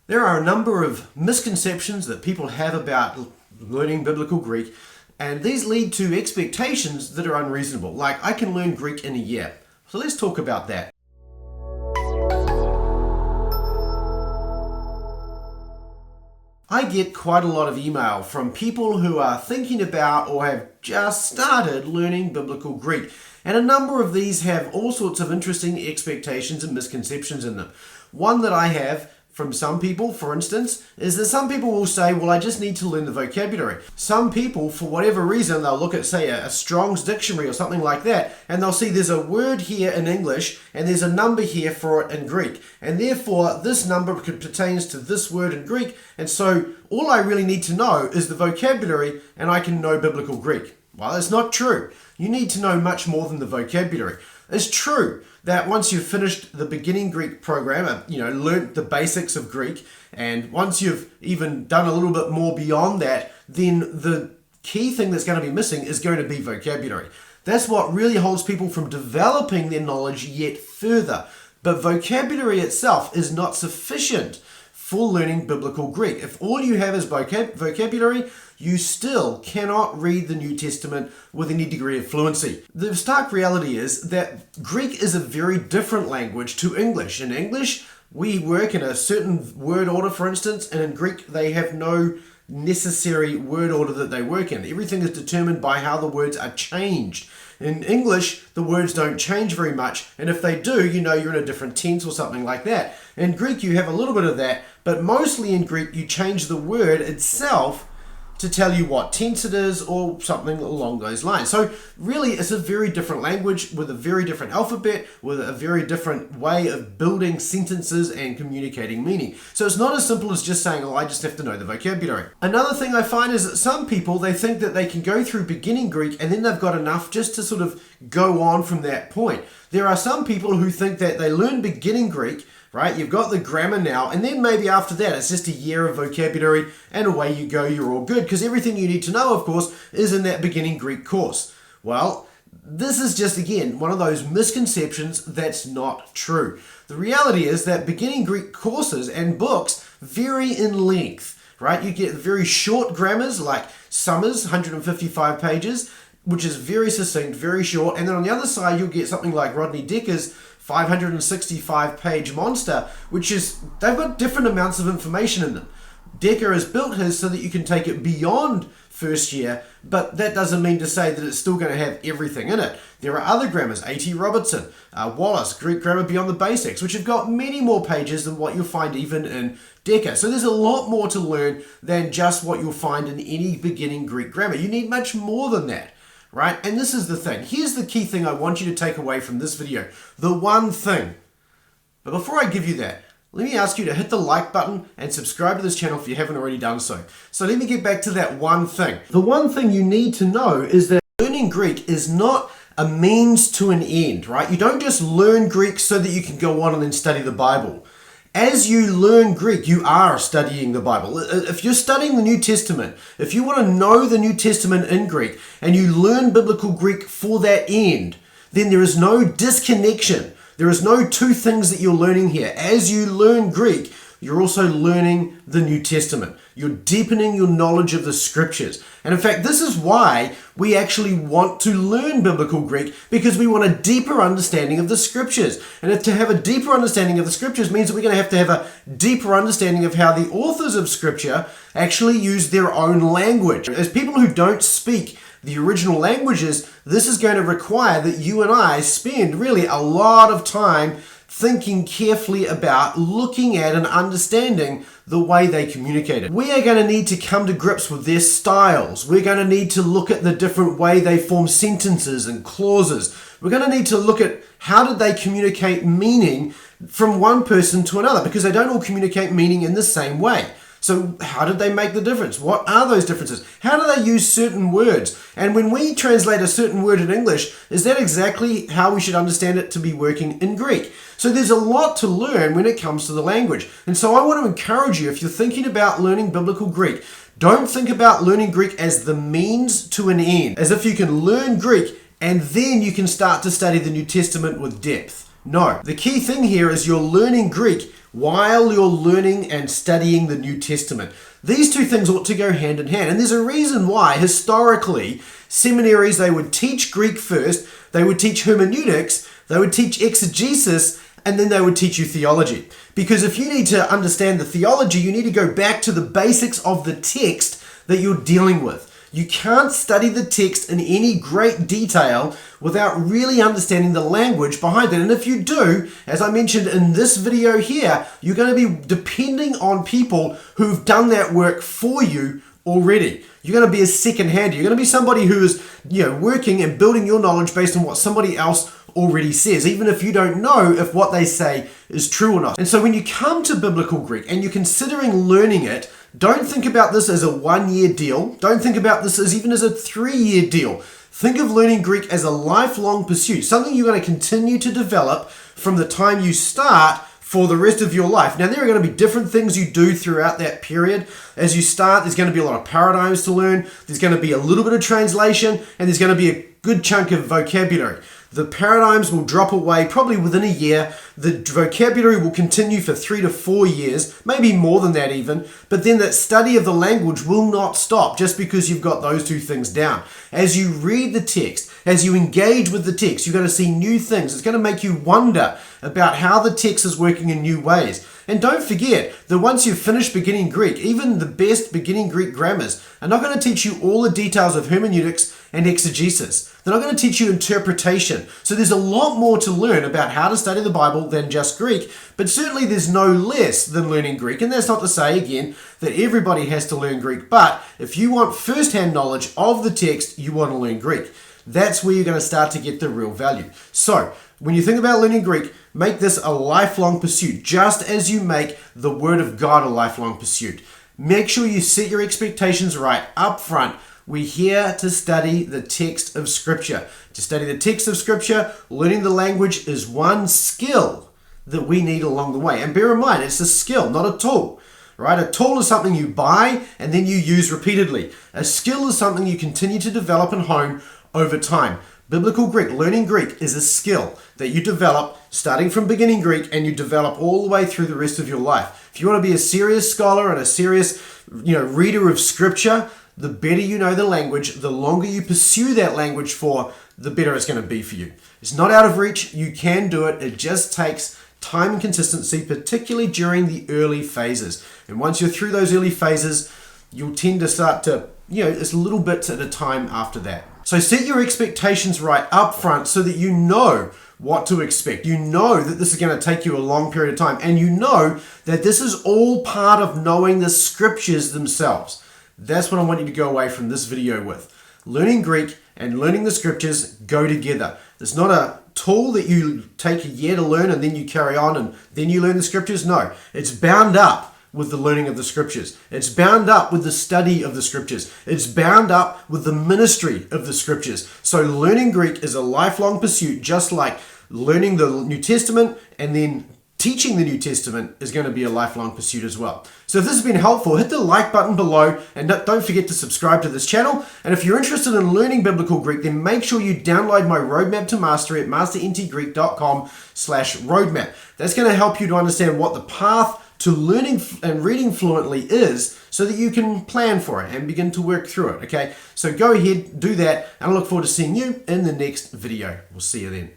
There are a number of misconceptions that people have about learning biblical Greek, and these lead to expectations that are unreasonable. Like, I can learn Greek in a year. So let's talk about that. I get quite a lot of email from people who are thinking about or have just started learning biblical Greek. And a number of these have all sorts of interesting expectations and misconceptions in them. One that I have from some people, for instance, is that some people will say, well, I just need to learn the vocabulary. Some people, for whatever reason, they'll look at, say, a Strong's dictionary or something like that, and they'll see there's a word here in English, and there's a number here for it in Greek. And therefore, this number pertains to this word in Greek, and so all I really need to know is the vocabulary, and I can know biblical Greek. Well, that's not true. You need to know much more than the vocabulary. It's true that once you've finished the beginning Greek program, learnt the basics of Greek, and once you've even done a little bit more beyond that, then the key thing that's going to be missing is going to be vocabulary. That's what really holds people from developing their knowledge yet further. But vocabulary itself is not sufficient for learning biblical Greek. If all you have is vocabulary, you still cannot read the New Testament with any degree of fluency. The stark reality is that Greek is a very different language to English. In English, we work in a certain word order, for instance, and in Greek, they have no necessary word order that they work in. Everything is determined by how the words are changed. In English, the words don't change very much, and if they do, you're in a different tense or something like that. In Greek, you have a little bit of that, but mostly in Greek, you change the word itself to tell you what tense it is or something along those lines. So really, it's a very different language with a very different alphabet, with a very different way of building sentences and communicating meaning. So it's not as simple as just saying, I just have to know the vocabulary. Another thing I find is that some people, they think that they can go through beginning Greek and then they've got enough just to sort of go on from that point. There are some people who think that they learn beginning Greek, right? You've got the grammar now, and then maybe after that, it's just a year of vocabulary, and away you go, you're all good, because everything you need to know, of course, is in that beginning Greek course. Well, this is just, again, one of those misconceptions that's not true. The reality is that beginning Greek courses and books vary in length, right? You get very short grammars, like Summers, 155 pages, which is very succinct, very short, and then on the other side, you'll get something like Rodney Decker's 565-page monster, which is, they've got different amounts of information in them. Decker has built his so that you can take it beyond first year, but that doesn't mean to say that it's still going to have everything in it. There are other grammars, A.T. Robertson, Wallace, Greek Grammar Beyond the Basics, which have got many more pages than what you'll find even in Decker. So there's a lot more to learn than just what you'll find in any beginning Greek grammar. You need much more than that. Right? And this is the thing. Here's the key thing I want you to take away from this video. The one thing. But before I give you that, let me ask you to hit the like button and subscribe to this channel if you haven't already done so. So let me get back to that one thing. The one thing you need to know is that learning Greek is not a means to an end, right? You don't just learn Greek so that you can go on and then study the Bible. As you learn Greek, you are studying the Bible. If you're studying the New Testament, if you want to know the New Testament in Greek, and you learn biblical Greek for that end, then there is no disconnection. There is no two things that you're learning here. As you learn Greek, you're also learning the New Testament. You're deepening your knowledge of the scriptures. And in fact, this is why we actually want to learn biblical Greek, because we want a deeper understanding of the scriptures. And if to have a deeper understanding of the scriptures means that we're going to have a deeper understanding of how the authors of scripture actually use their own language. As people who don't speak the original languages, this is going to require that you and I spend really a lot of time thinking carefully about, looking at and understanding the way they communicated. We are going to need to come to grips with their styles. We're going to need to look at the different way they form sentences and clauses. We're going to need to look at how did they communicate meaning from one person to another, because they don't all communicate meaning in the same way. So how did they make the difference? What are those differences? How do they use certain words? And when we translate a certain word in English, is that exactly how we should understand it to be working in Greek? So there's a lot to learn when it comes to the language. And so I want to encourage you, if you're thinking about learning biblical Greek, don't think about learning Greek as the means to an end, as if you can learn Greek and then you can start to study the New Testament with depth. No. The key thing here is you're learning Greek while you're learning and studying the New Testament. These two things ought to go hand in hand. And there's a reason why, historically, seminaries, they would teach Greek first, they would teach hermeneutics, they would teach exegesis, and then they would teach you theology. Because if you need to understand the theology, you need to go back to the basics of the text that you're dealing with. You can't study the text in any great detail without really understanding the language behind it. And if you do, as I mentioned in this video here, you're going to be depending on people who've done that work for you already. You're going to be a second-hander. You're going to be somebody who is, working and building your knowledge based on what somebody else already says, even if you don't know if what they say is true or not. And so when you come to biblical Greek and you're considering learning it, don't think about this as a 1-year deal. Don't think about this as even as a 3-year deal. Think of learning Greek as a lifelong pursuit, something you're going to continue to develop from the time you start for the rest of your life. Now, there are going to be different things you do throughout that period. As you start, there's going to be a lot of paradigms to learn. There's going to be a little bit of translation, and there's going to be a good chunk of vocabulary. The paradigms will drop away probably within a year. The vocabulary will continue for 3 to 4 years, maybe more than that even. But then that study of the language will not stop just because you've got those two things down. As you read the text, as you engage with the text, you're going to see new things. It's going to make you wonder about how the text is working in new ways. And don't forget that once you've finished beginning Greek, even the best beginning Greek grammars are not going to teach you all the details of hermeneutics and exegesis. They're not going to teach you interpretation. So there's a lot more to learn about how to study the Bible than just Greek, but certainly there's no less than learning Greek. And that's not to say, again, that everybody has to learn Greek, but if you want first-hand knowledge of the text, you want to learn Greek. That's where you're going to start to get the real value. So when you think about learning Greek, make this a lifelong pursuit, just as you make the Word of God a lifelong pursuit. Make sure you set your expectations right up front. We're here to study the text of Scripture. To study the text of Scripture, learning the language is one skill that we need along the way. And bear in mind, it's a skill, not a tool. Right? A tool is something you buy and then you use repeatedly. A skill is something you continue to develop and hone over time. Biblical Greek, learning Greek, is a skill that you develop starting from beginning Greek and you develop all the way through the rest of your life. If you want to be a serious scholar and a serious reader of Scripture, the better you know the language, the longer you pursue that language for, the better it's going to be for you. It's not out of reach. You can do it. It just takes time and consistency, particularly during the early phases. And once you're through those early phases, you'll tend to start to, it's little bits at a time after that. So set your expectations right up front so that you know what to expect. You know that this is going to take you a long period of time, and you know that this is all part of knowing the Scriptures themselves. That's what I want you to go away from this video with. Learning Greek and learning the Scriptures go together. It's not a tool that you take a year to learn and then you carry on and then you learn the Scriptures. No, it's bound up with the learning of the Scriptures. It's bound up with the study of the Scriptures. It's bound up with the ministry of the Scriptures. So learning Greek is a lifelong pursuit, just like learning the New Testament and then teaching the New Testament is going to be a lifelong pursuit as well. So if this has been helpful, hit the like button below and don't forget to subscribe to this channel. And if you're interested in learning Biblical Greek, then make sure you download my roadmap to mastery at masterntgreek.com/roadmap. That's going to help you to understand what the path to learning and reading fluently is so that you can plan for it and begin to work through it, okay? So go ahead, do that, and I look forward to seeing you in the next video. We'll see you then.